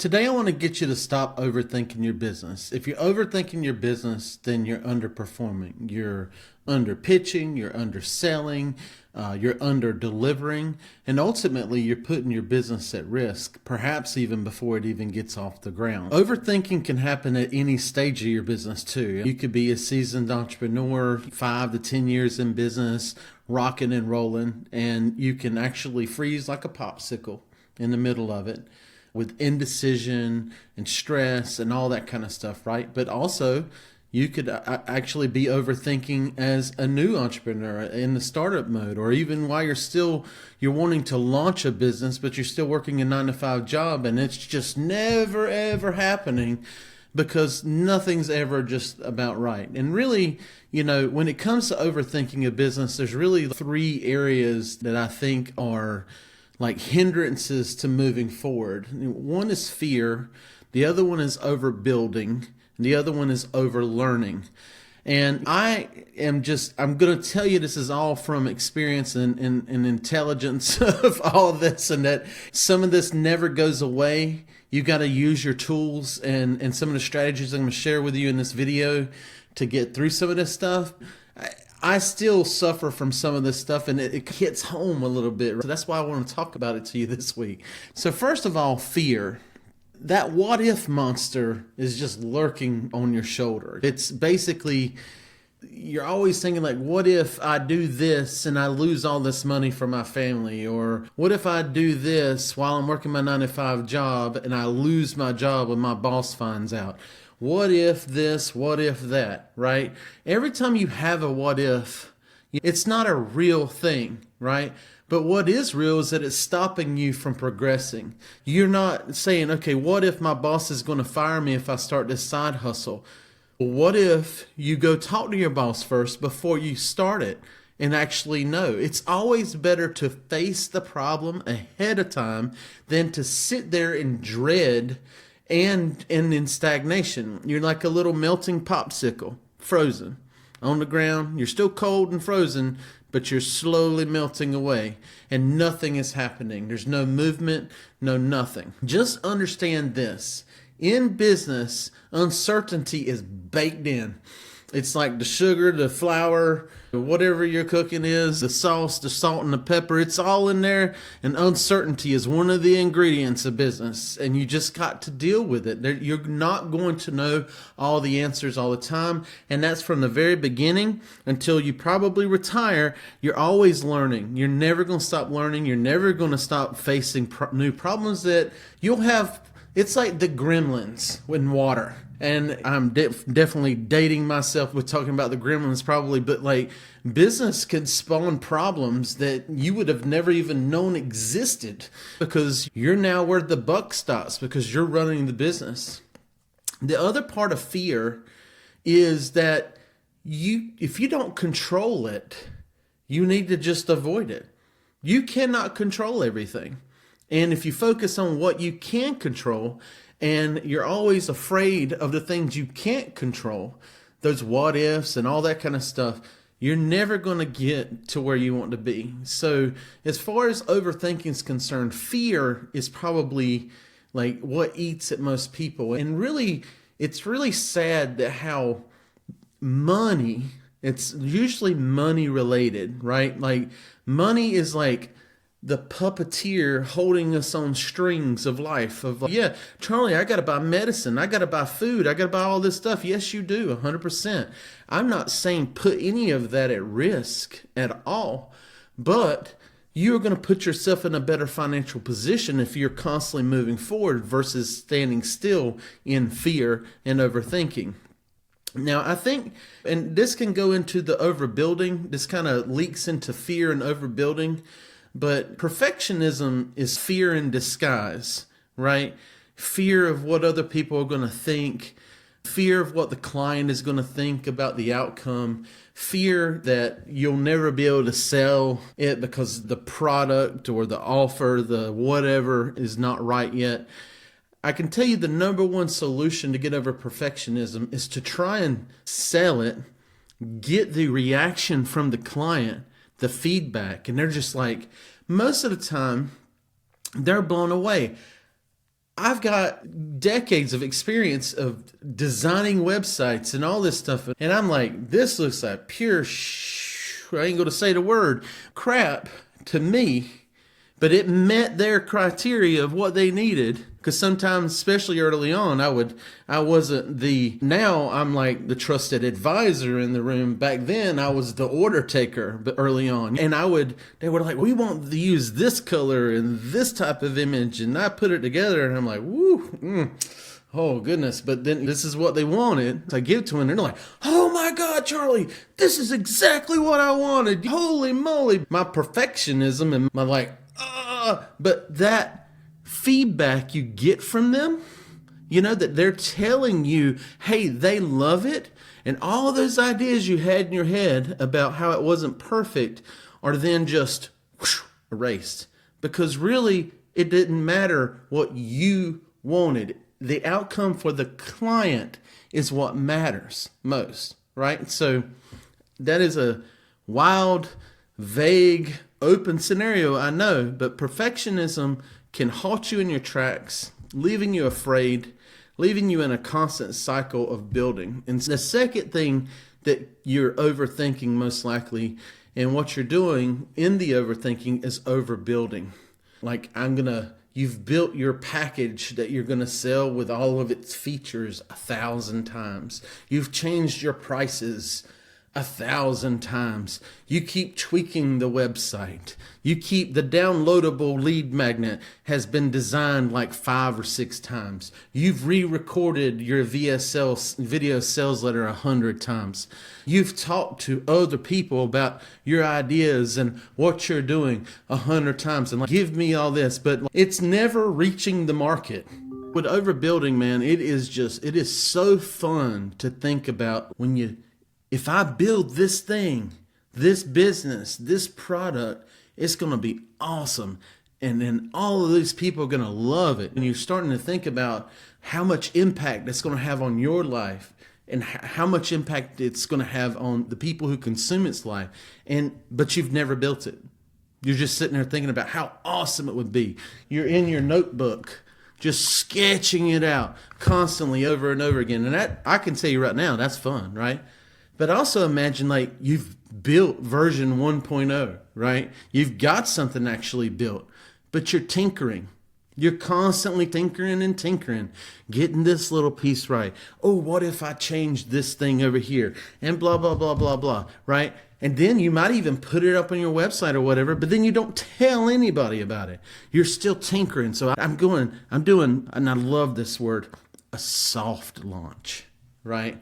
Today, I want to get you to stop overthinking your business. If you're overthinking your business, then you're underperforming. You're under pitching, you're underselling, you're under delivering, and ultimately, you're putting your business at risk, perhaps even before it even gets off the ground. Overthinking can happen at any stage of your business, too. You could be a seasoned entrepreneur, 5 to 10 years in business, rocking and rolling, and you can actually freeze like a popsicle in the middle of it with indecision and stress and all that kind of stuff, right? But also, you could actually be overthinking as a new entrepreneur in the startup mode, or even while you're wanting to launch a business, but you're still working a 9 to 5 job, and it's just never ever happening because nothing's ever just about right. And really, when it comes to overthinking a business, there's really 3 areas that I think are like hindrances to moving forward. One is fear, the other one is overbuilding, and the other one is overlearning. And I'm going to tell you this is all from experience and intelligence of all of this, and that some of this never goes away. You got to use your tools and some of the strategies I'm going to share with you in this video to get through some of this stuff. I still suffer from some of this stuff, and it hits home a little bit. So that's why I want to talk about it to you this week. So first of all, fear. That what if monster is just lurking on your shoulder. It's basically, you're always thinking like, what if I do this and I lose all this money for my family? Or what if I do this while I'm working my 9 to 5 job and I lose my job when my boss finds out? What if this, what if that, right? Every time you have a what if, it's not a real thing, right? But what is real is that it's stopping you from progressing. You're not saying, okay, what if my boss is going to fire me if I start this side hustle? Well, what if you go talk to your boss first before you start it and actually know? It's always better to face the problem ahead of time than to sit there in dread and in stagnation. You're like a little melting popsicle, frozen on the ground. You're still cold and frozen, but you're slowly melting away and nothing is happening. There's no movement, no nothing. Just understand this. In business, uncertainty is baked in. It's like the sugar, the flour, whatever your cooking is, the sauce, the salt, and the pepper. It's all in there. And uncertainty is one of the ingredients of business. And you just got to deal with it. You're not going to know all the answers all the time. And that's from the very beginning until you probably retire. You're always learning. You're never going to stop learning. You're never going to stop facing new problems that you'll have. It's like the gremlins in water. And I'm definitely dating myself with talking about the gremlins probably, but like business can spawn problems that you would have never even known existed because you're now where the buck stops because you're running the business. The other part of fear is that if you don't control it, you need to just avoid it. You cannot control everything. And if you focus on what you can control, and you're always afraid of the things you can't control, those what ifs and all that kind of stuff, you're never going to get to where you want to be. So as far as overthinking is concerned, fear is probably like what eats at most people. And really, it's really sad that how it's usually money related, right? Like money is like the puppeteer holding us on strings of life yeah, Charlie, I got to buy medicine. I got to buy food. I got to buy all this stuff. Yes, you do 100%. I'm not saying put any of that at risk at all, but you're going to put yourself in a better financial position if you're constantly moving forward versus standing still in fear and overthinking. Now, I think, and this can go into the overbuilding. This kind of leaks into fear and overbuilding. But perfectionism is fear in disguise, right? Fear of what other people are going to think, fear of what the client is going to think about the outcome, fear that you'll never be able to sell it because the product or the offer, the whatever is not right yet. I can tell you the number one solution to get over perfectionism is to try and sell it, get the reaction from the client, the feedback, and they're just like, most of the time, they're blown away. I've got decades of experience of designing websites and all this stuff. And I'm like, this looks like pure I ain't going to say the word, crap to me. But it met their criteria of what they needed. Because sometimes, especially early on, now I'm like the trusted advisor in the room. Back then, I was the order taker, but early on. And they were like, we want to use this color and this type of image. And I put it together and I'm like, woo, oh goodness. But then this is what they wanted. So I give it to them and they're like, oh my God, Charlie, this is exactly what I wanted. Holy moly. My perfectionism and my but that feedback you get from them, that they're telling you, hey, they love it. And all those ideas you had in your head about how it wasn't perfect are then just erased. Because really, it didn't matter what you wanted. The outcome for the client is what matters most, right? So that is a wild, vague, open scenario, I know, but perfectionism can halt you in your tracks, leaving you afraid, leaving you in a constant cycle of building. And the second thing that you're overthinking most likely, and what you're doing in the overthinking, is overbuilding. Like you've built your package that you're going to sell with all of its features 1,000 times. You've changed your prices 1,000 times. You keep tweaking the website. The downloadable lead magnet has been designed like 5 or 6 times. You've re-recorded your VSL video sales letter 100 times. You've talked to other people about your ideas and what you're doing 100 times. And give me all this, but it's never reaching the market. With overbuilding, man, it is so fun to think about if I build this thing, this business, this product, it's going to be awesome. And then all of these people are going to love it. And you're starting to think about how much impact it's going to have on your life and how much impact it's going to have on the people who consume its life. But you've never built it. You're just sitting there thinking about how awesome it would be. You're in your notebook, just sketching it out constantly over and over again. And that, I can tell you right now, that's fun, right? But also imagine you've built version 1.0, right? You've got something actually built, but you're tinkering. You're constantly tinkering and tinkering, getting this little piece right. Oh, what if I change this thing over here? And blah, blah, blah, blah, blah, right? And then you might even put it up on your website or whatever, but then you don't tell anybody about it. You're still tinkering. So I'm doing, and I love this word, a soft launch, right?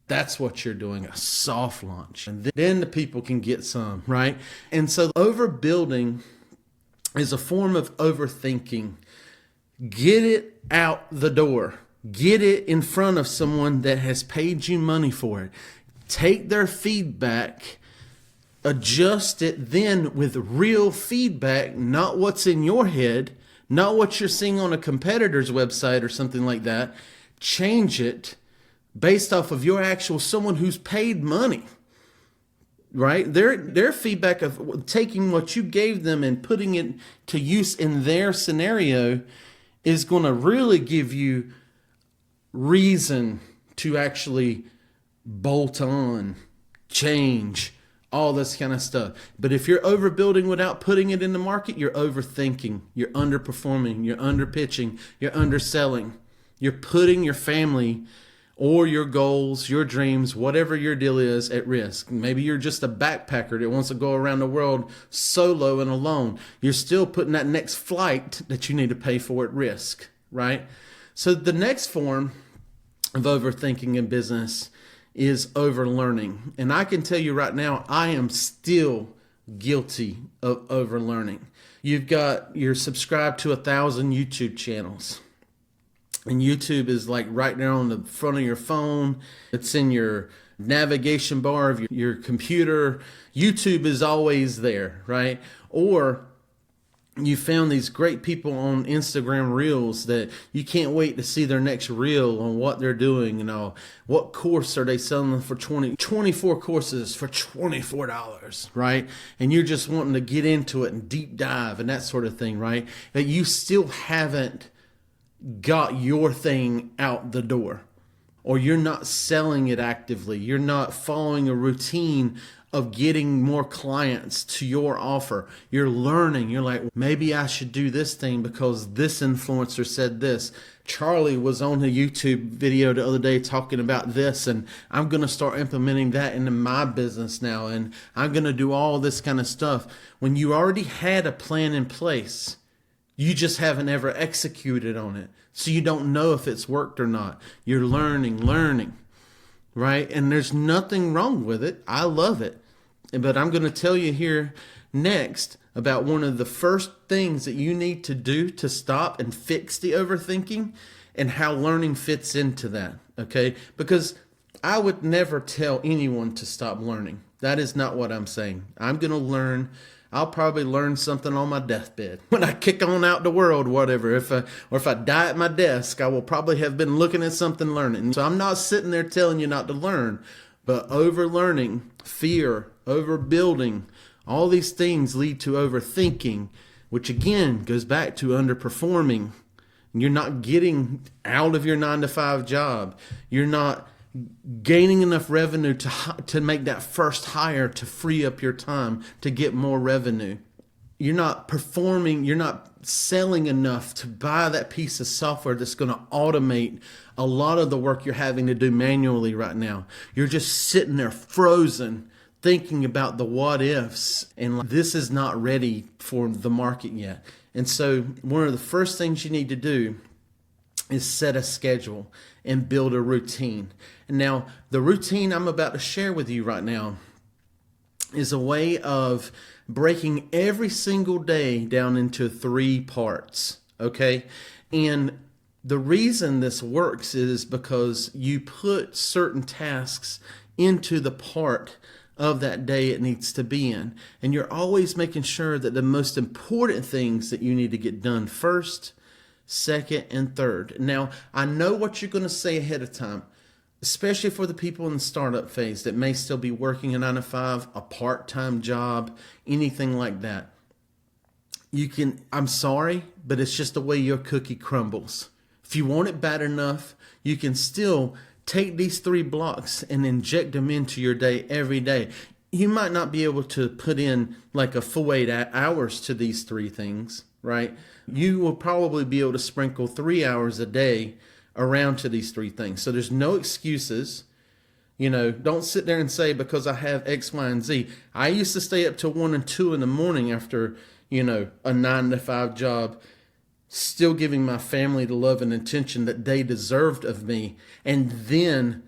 That's what you're doing, a soft launch. And then the people can get some, right? And so overbuilding is a form of overthinking. Get it out the door. Get it in front of someone that has paid you money for it. Take their feedback, adjust it then with real feedback, not what's in your head, not what you're seeing on a competitor's website or something like that. Change it based off of your actual someone who's paid money, right? Their feedback of taking what you gave them and putting it to use in their scenario is going to really give you reason to actually bolt on, change, all this kind of stuff. But if you're overbuilding without putting it in the market, you're overthinking, you're underperforming, you're underpitching, you're underselling. You're putting your family or your goals, your dreams, whatever your deal is, at risk. Maybe you're just a backpacker that wants to go around the world solo and alone. You're still putting that next flight that you need to pay for at risk, right? So the next form of overthinking in business is overlearning. And I can tell you right now, I am still guilty of overlearning. You're subscribed to 1,000 YouTube channels. And YouTube is like right there on the front of your phone. It's in your navigation bar of your computer. YouTube is always there, right? Or you found these great people on Instagram Reels that you can't wait to see their next reel on what they're doing and all. What course are they selling for 24 courses for $24, right? And you're just wanting to get into it and deep dive and that sort of thing, right? But you still haven't got your thing out the door, or you're not selling it actively. You're not following a routine of getting more clients to your offer. You're learning. You're like, maybe I should do this thing because this influencer said this. Charlie was on a YouTube video the other day talking about this, and I'm going to start implementing that into my business now, and I'm going to do all this kind of stuff. When you already had a plan in place, you just haven't ever executed on it. So you don't know if it's worked or not. You're learning, right? And there's nothing wrong with it. I love it. But I'm going to tell you here next about one of the first things that you need to do to stop and fix the overthinking, and how learning fits into that, okay? Because I would never tell anyone to stop learning. That is not what I'm saying. I'm going to learn. I'll probably learn something on my deathbed when I kick on out the world, whatever. If I die at my desk, I will probably have been looking at something, learning. So I'm not sitting there telling you not to learn, but overlearning, fear, overbuilding, all these things lead to overthinking, which again goes back to underperforming. You're not getting out of your 9-to-5 job. You're not gaining enough revenue to make that first hire to free up your time to get more revenue. You're not performing, you're not selling enough to buy that piece of software that's going to automate a lot of the work you're having to do manually right now. You're just sitting there frozen, thinking about the what ifs, and this is not ready for the market yet. And so one of the first things you need to do is set a schedule and build a routine. And now the routine I'm about to share with you right now is a way of breaking every single day down into 3 parts, okay? And the reason this works is because you put certain tasks into the part of that day it needs to be in. And you're always making sure that the most important things that you need to get done first, second, and third. Now, I know what you're going to say ahead of time, especially for the people in the startup phase that may still be working a 9-to-5, a part-time job, anything like that. I'm sorry, but it's just the way your cookie crumbles. If you want it bad enough, you can still take these 3 blocks and inject them into your day every day. You might not be able to put in like a full 8 hours to these 3 things, right? You will probably be able to sprinkle 3 hours a day around to these 3 things. So there's no excuses. Don't sit there and say, because I have X, Y, and Z. I used to stay up till 1 and 2 in the morning after, a 9-to-5 job, still giving my family the love and attention that they deserved of me. And then,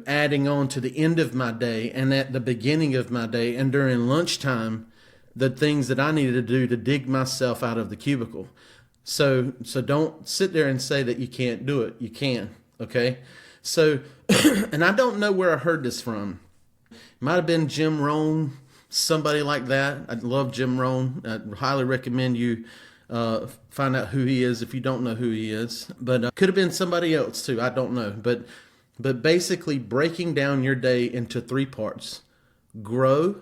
adding on to the end of my day and at the beginning of my day and during lunchtime, the things that I needed to do to dig myself out of the cubicle. So don't sit there and say that you can't do it. You can, okay? So, and I don't know where I heard this from. It might have been Jim Rohn, somebody like that. I love Jim Rohn. I highly recommend you find out who he is if you don't know who he is. But could have been somebody else too. I don't know. But basically breaking down your day into 3 parts: grow,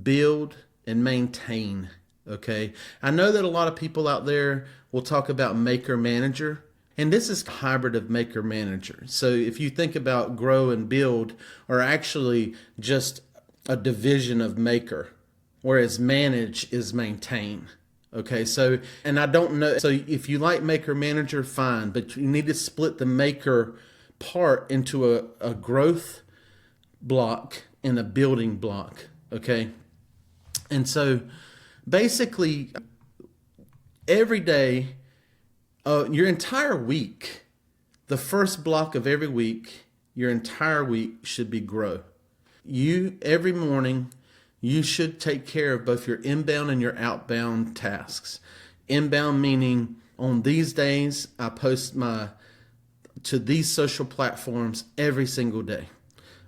build, and maintain. Okay. I know that a lot of people out there will talk about maker manager, and this is a hybrid of maker manager. So if you think about grow and build are actually just a division of maker, whereas manage is maintain. Okay, so, and I don't know, so if you like maker manager, fine, but you need to split the maker part into a growth block and a building block, okay? And so basically every day, your entire week, the first block of every week, your entire week should be grow. Every morning, you should take care of both your inbound and your outbound tasks. Inbound meaning on these days, I post to these social platforms every single day.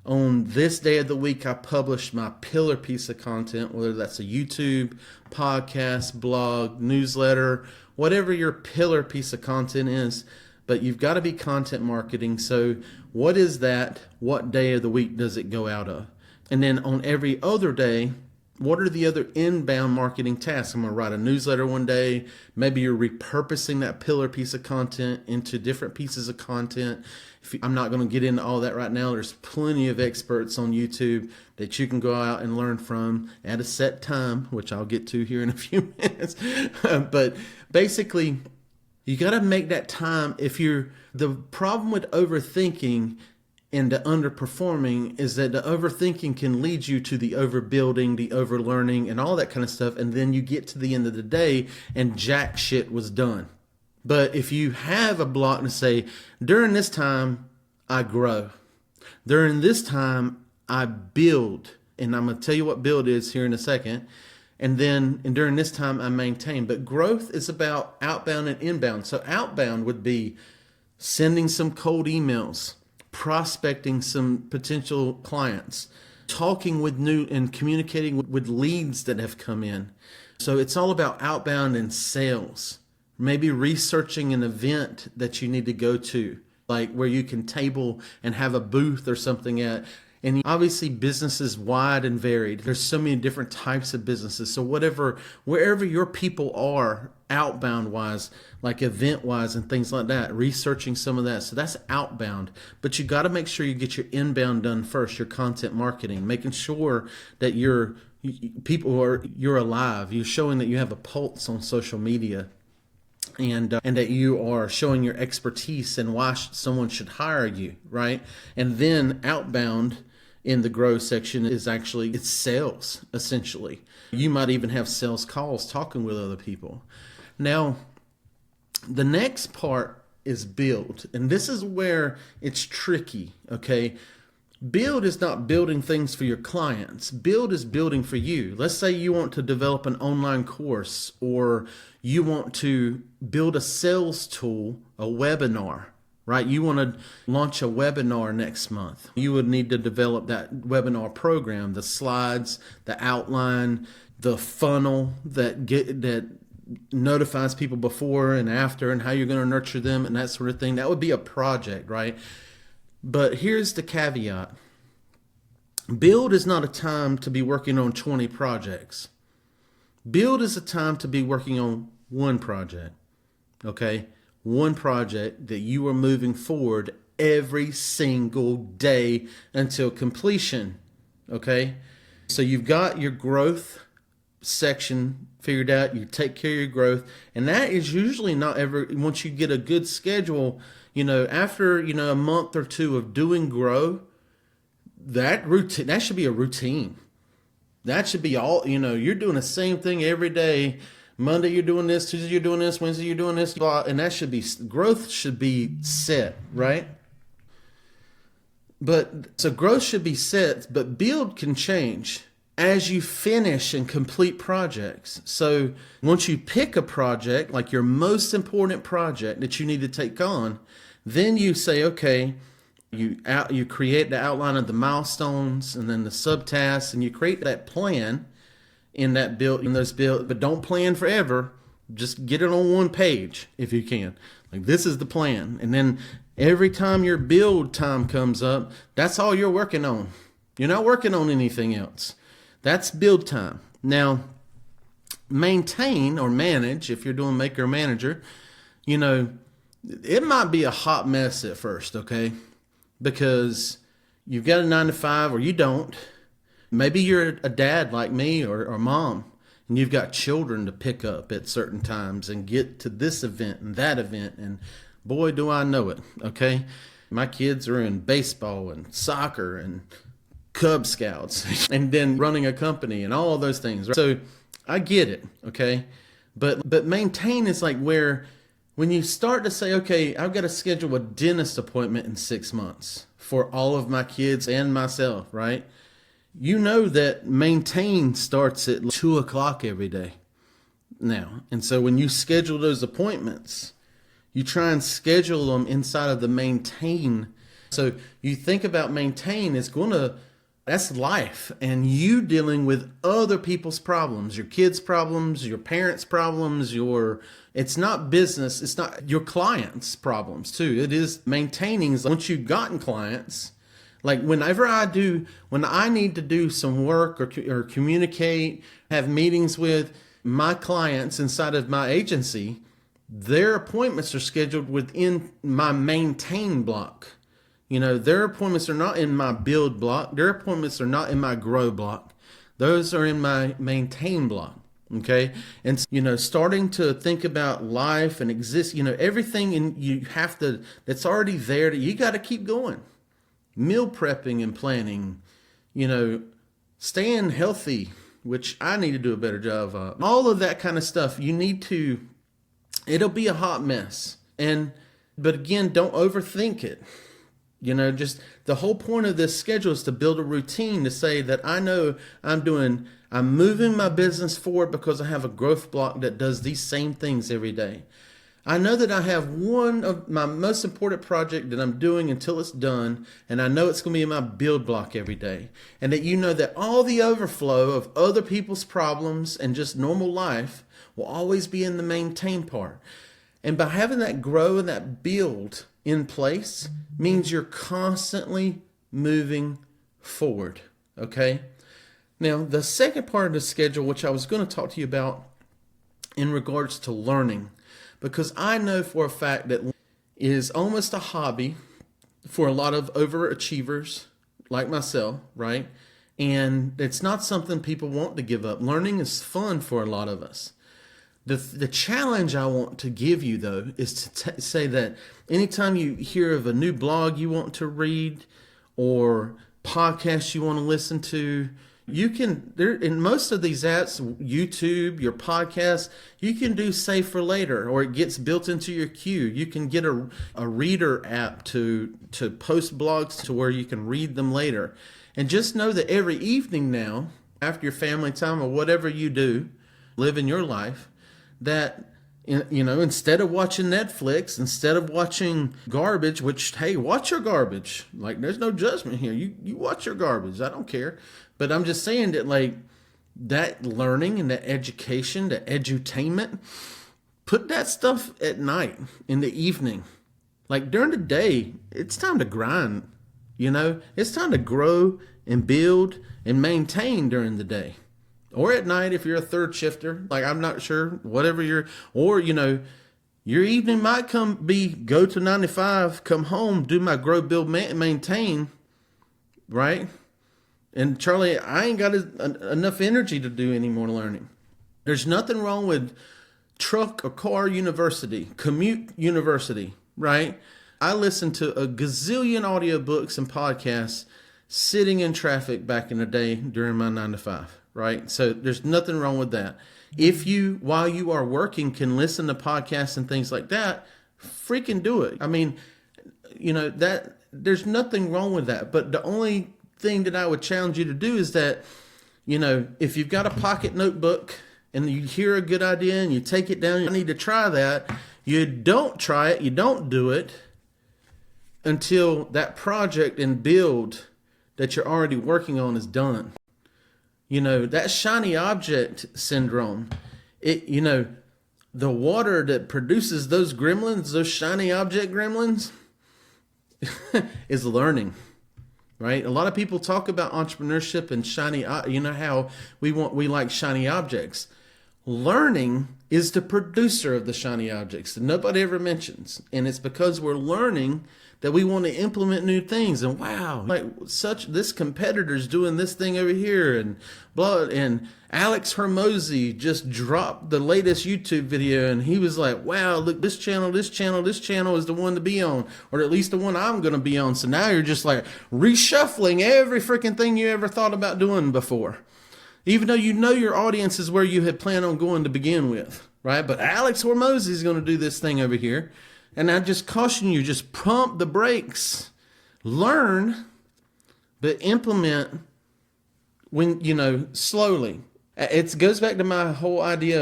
On this day of the week, I publish my pillar piece of content, whether that's a YouTube, podcast, blog, newsletter, whatever your pillar piece of content is. But you've got to be content marketing. So what is that? What day of the week does it go out of? And then on every other day, What are the other inbound marketing tasks? I'm going to write a newsletter one day. Maybe you're repurposing that pillar piece of content into different pieces of content. I'm not going to get into all that right now. There's plenty of experts on YouTube that you can go out and learn from at a set time, which I'll get to here in a few minutes. But basically, you got to make that time. The problem with overthinking and the underperforming is that the overthinking can lead you to the overbuilding, the overlearning, and all that kind of stuff. And then you get to the end of the day and jack shit was done. But if you have a block to say, during this time, I grow. During this time, I build. And I'm going to tell you what build is here in a second. And during this time, I maintain. But growth is about outbound and inbound. So outbound would be sending some cold emails, prospecting some potential clients, talking with new and communicating with leads that have come in. So it's all about outbound and sales. Maybe researching an event that you need to go to, like where you can table and have a booth or something at. And obviously business is wide and varied. There's so many different types of businesses. So wherever your people are outbound wise, like event wise and things like that, researching some of that. So that's outbound, but you got to make sure you get your inbound done first, your content marketing, making sure that you're alive. You're showing that you have a pulse on social media. And that you are showing your expertise and why someone should hire you, right? And then outbound in the grow section it's sales, essentially. You might even have sales calls talking with other people. Now, the next part is build. And this is where it's tricky, okay? Build is not building things for your clients. Build is building for you. Let's say you want to develop an online course, or you want to build a sales tool, a webinar, right? You want to launch a webinar next month. You would need to develop that webinar program, the slides, the outline, the funnel that notifies people before and after and how you're going to nurture them and that sort of thing. That would be a project, right? But here's the caveat. Build is not a time to be working on 20 projects. Build is a time to be working on one project, okay? One project that you are moving forward every single day until completion, okay? So you've got your growth section figured out. You take care of your growth, and that is usually not ever, once you get a good schedule, after, a month or two of doing grow, that should be a routine. That should be all, you're doing the same thing every day. Monday you're doing this, Tuesday you're doing this, Wednesday you're doing this, and that should be, growth should be set, right? So growth should be set, but build can change as you finish and complete projects. So once you pick a project, like your most important project that you need to take on, then you say, okay, you create the outline of the milestones and then the subtasks, and you create that plan in those build, but don't plan forever. Just get it on one page if you can. Like, this is the plan. And then every time your build time comes up, that's all you're working on. You're not working on anything else. That's build time. Now, maintain or manage, if you're doing maker or manager, it might be a hot mess at first, okay? Because you've got a 9-to-5 or you don't. Maybe you're a dad like me or mom, and you've got children to pick up at certain times and get to this event and that event, and boy, do I know it, okay? My kids are in baseball and soccer and Cub Scouts and then running a company and all of those things. Right? So I get it, okay? But maintain is like when you start to say, okay, I've got to schedule a dentist appointment in 6 months for all of my kids and myself, right? You know that maintain starts at 2 o'clock every day now. And so when you schedule those appointments, you try and schedule them inside of the maintain. So you think about maintain is that's life, and you dealing with other people's problems, your kids' problems, your parents' problems, it's not business, it's not your clients' problems too. It is maintaining. Once you've gotten clients, Like when I need to do some work or communicate, have meetings with my clients inside of my agency, their appointments are scheduled within my maintain block. Their appointments are not in my build block. Their appointments are not in my grow block. Those are in my maintain block. Okay. And, starting to think about life and exist, everything that's already there that you got to keep going. Meal prepping and planning, staying healthy, which I need to do a better job of. All of that kind of stuff. It'll be a hot mess. But again, don't overthink it. Just the whole point of this schedule is to build a routine to say that I know I'm moving my business forward because I have a growth block that does these same things every day. I know that I have one of my most important project that I'm doing until it's done, and I know it's going to be in my build block every day. And that that all the overflow of other people's problems and just normal life will always be in the maintain part. And by having that grow and that build in place means you're constantly moving forward, okay? Now, the second part of the schedule, which I was going to talk to you about in regards to learning, because I know for a fact that is almost a hobby for a lot of overachievers like myself, right? And it's not something people want to give up. Learning is fun for a lot of us. The challenge I want to give you, though, is to say that anytime you hear of a new blog you want to read or podcast you want to listen to, you can, in most of these apps, YouTube, your podcast, you can do save for later, or it gets built into your queue. You can get a reader app to post blogs to where you can read them later. And just know that every evening now, after your family time or whatever you do, live in your life, that, instead of watching Netflix, instead of watching garbage, which, hey, watch your garbage. Like, there's no judgment here. You watch your garbage. I don't care. But I'm just saying that, like, that learning and that education, that edutainment, put that stuff at night, in the evening. Like, during the day, it's time to grind, It's time to grow and build and maintain during the day. Or at night if you're a third shifter, like I'm not sure, whatever your evening might go to 9 to 5, come home, do my grow, build, maintain, right? And Charlie, I ain't got enough energy to do any more learning. There's nothing wrong with truck or car university, commute university, right? I listened to a gazillion audiobooks and podcasts sitting in traffic back in the day during my 9 to 5. Right? So there's nothing wrong with that. If you, while you are working, can listen to podcasts and things like that, freaking do it. I mean, that there's nothing wrong with that. But the only thing that I would challenge you to do is that, if you've got a pocket notebook and you hear a good idea and you take it down, you need to try that. You don't try it, you don't do it until that project and build that you're already working on is done. That shiny object syndrome, the water that produces those gremlins, those shiny object gremlins, is learning, right? A lot of people talk about entrepreneurship and shiny, how we like shiny objects. Learning is the producer of the shiny objects that nobody ever mentions. And it's because we're learning that we want to implement new things. And wow, this competitor's doing this thing over here, and blah. And Alex Hermosi just dropped the latest YouTube video, and he was like, wow, look, this channel is the one to be on, or at least the one I'm going to be on. So now you're just like reshuffling every freaking thing you ever thought about doing before, even though your audience is where you had planned on going to begin with, right? But Alex Hormozy is going to do this thing over here. And I just caution you, just pump the brakes. Learn, but implement slowly. It goes back to my whole idea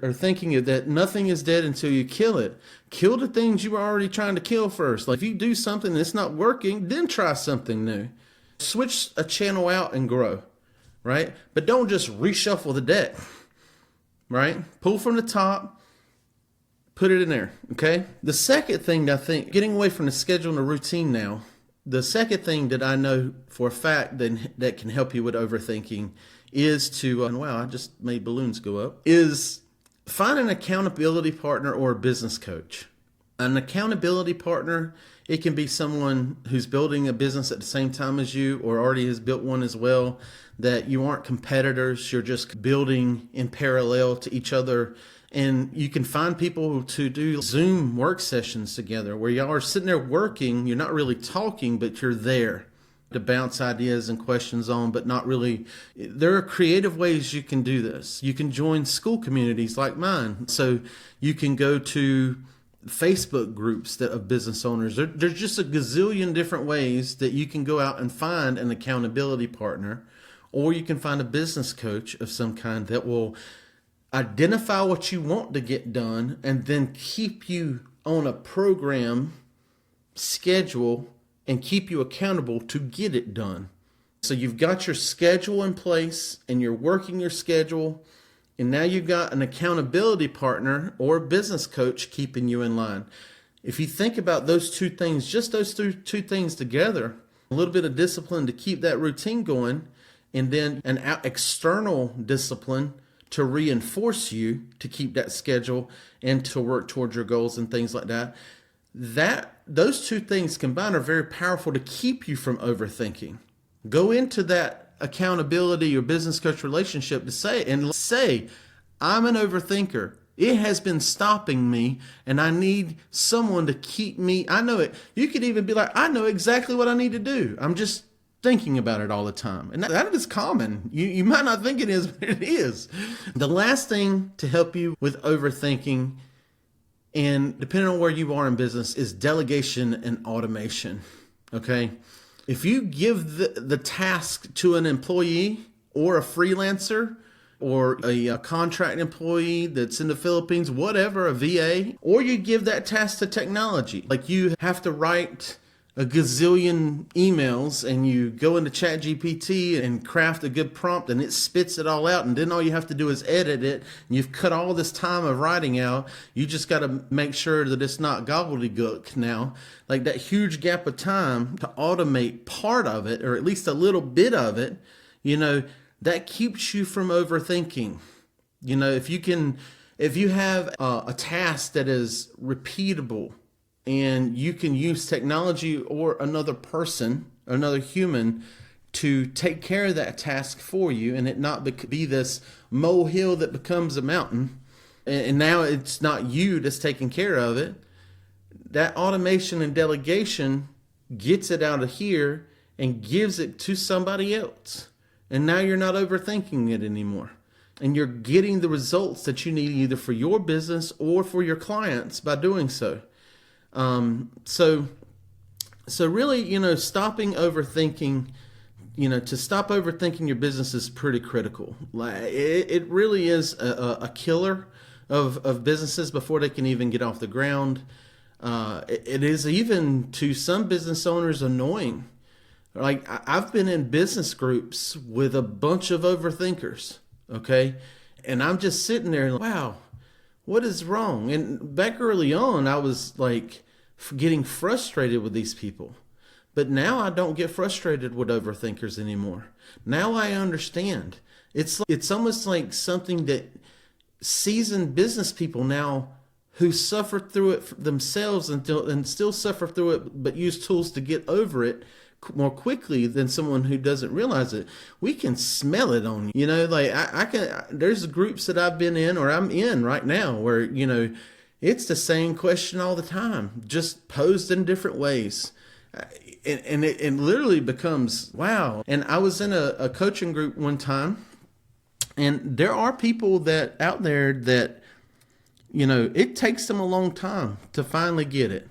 or thinking that nothing is dead until you kill it. Kill the things you were already trying to kill first. Like if you do something that's not working, then try something new. Switch a channel out and grow, right? But don't just reshuffle the deck, right? Pull from the top. Put it in there, okay? The second thing I think, getting away from the schedule and the routine now, The second thing that I know for a fact that can help you with overthinking is to, and wow, I just made balloons go up, is find an accountability partner or a business coach. An accountability partner, it can be someone who's building a business at the same time as you or already has built one as well, that you aren't competitors, you're just building in parallel to each other. And you can find people to do Zoom work sessions together where y'all are sitting there working, you're not really talking, but you're there to bounce ideas and questions on, but not really. There are creative ways you can do this. You can join school communities like mine. So you can go to Facebook groups that of business owners. There's just a gazillion different ways that you can go out and find an accountability partner, or you can find a business coach of some kind that will identify what you want to get done and then keep you on a program schedule and keep you accountable to get it done. So you've got your schedule in place and you're working your schedule, and now you've got an accountability partner or a business coach keeping you in line. If you think about those two things, just those two things together, a little bit of discipline to keep that routine going, and then an external discipline to reinforce you to keep that schedule and to work towards your goals and things like that. Those two things combined are very powerful to keep you from overthinking. Go into that accountability or business coach relationship to say, I'm an overthinker. It has been stopping me and I need someone to keep me. I know it. You could even be like, I know exactly what I need to do. I'm just thinking about it all the time. And that is common. You might not think it is, but it is. The last thing to help you with overthinking, and depending on where you are in business, is delegation and automation. Okay? If you give the task to an employee or a freelancer or a contract employee that's in the Philippines, whatever, a VA, or you give that task to technology, like you have to write a gazillion emails and you go into ChatGPT and craft a good prompt and it spits it all out, and then all you have to do is edit it, and you've cut all this time of writing out. You just got to make sure that it's not gobbledygook now. Like that huge gap of time to automate part of it, or at least a little bit of it, that keeps you from overthinking. If you have a task that is repeatable, and you can use technology or another person, another human, to take care of that task for you, and it not be this molehill that becomes a mountain, and now it's not you that's taking care of it. That automation and delegation gets it out of here and gives it to somebody else. And now you're not overthinking it anymore. And you're getting the results that you need either for your business or for your clients by doing so. So really, stopping overthinking, to stop overthinking your business is pretty critical. Like it really is a killer of businesses before they can even get off the ground. It is even to some business owners annoying. Like I've been in business groups with a bunch of overthinkers. Okay. And I'm just sitting there like, wow, what is wrong? And back early on, I was like getting frustrated with these people. But now I don't get frustrated with overthinkers anymore. Now I understand. It's almost like something that seasoned business people now who suffer through it themselves and still suffer through it, but use tools to get over it more quickly than someone who doesn't realize it. We can smell it on you. Like I can. There's groups that I've been in or I'm in right now where it's the same question all the time, just posed in different ways. And it literally becomes, wow. And I was in a coaching group one time, and there are people that out there that, it takes them a long time to finally get it.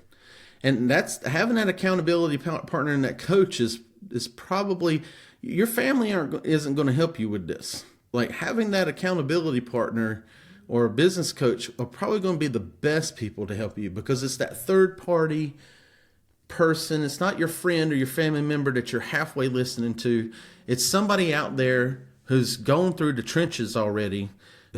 And that's having that accountability partner and that coach is probably, your family isn't going to help you with this. Like having that accountability partner or a business coach are probably going to be the best people to help you, because it's that third party person. It's not your friend or your family member that you're halfway listening to. It's somebody out there who's gone through the trenches already,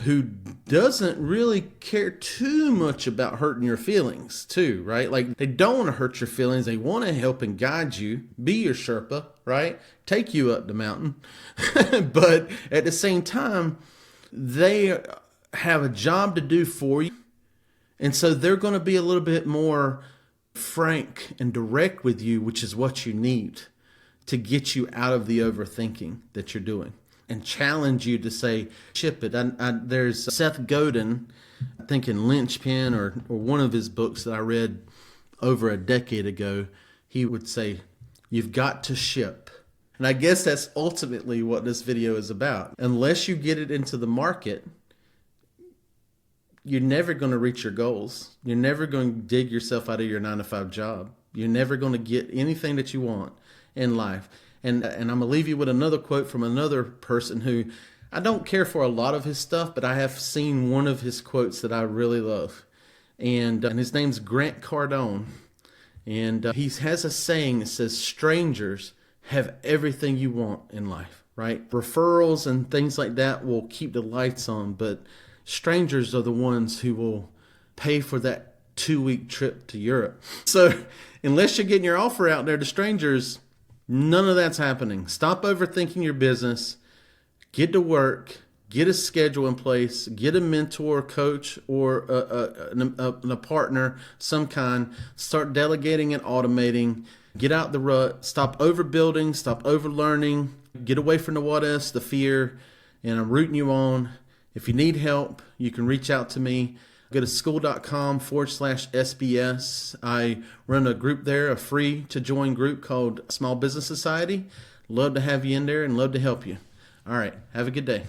who doesn't really care too much about hurting your feelings too, right? Like they don't want to hurt your feelings. They want to help and guide you, be your Sherpa, right? Take you up the mountain. But at the same time, they have a job to do for you. And so they're going to be a little bit more frank and direct with you, which is what you need to get you out of the overthinking that you're doing, and challenge you to say, ship it. There's Seth Godin, I think in Lynchpin or one of his books that I read over a decade ago, he would say, you've got to ship. And I guess that's ultimately what this video is about. Unless you get it into the market, you're never going to reach your goals. You're never going to dig yourself out of your 9-to-5 job. You're never going to get anything that you want in life. And I'm going to leave you with another quote from another person who I don't care for a lot of his stuff, but I have seen one of his quotes that I really love. And his name's Grant Cardone. And he has a saying that says, strangers have everything you want in life, right? Referrals and things like that will keep the lights on, but strangers are the ones who will pay for that 2-week trip to Europe. So unless you're getting your offer out there to strangers, none of that's happening. Stop overthinking your business. Get to work. Get a schedule in place. Get a mentor, coach, or a partner, some kind. Start delegating and automating. Get out the rut. Stop overbuilding. Stop overlearning. Get away from the what ifs, the fear. And I'm rooting you on. If you need help, you can reach out to me. Go to school.com/SBS. I run a group there, a free to join group called Small Business Society. Love to have you in there and love to help you. All right. Have a good day.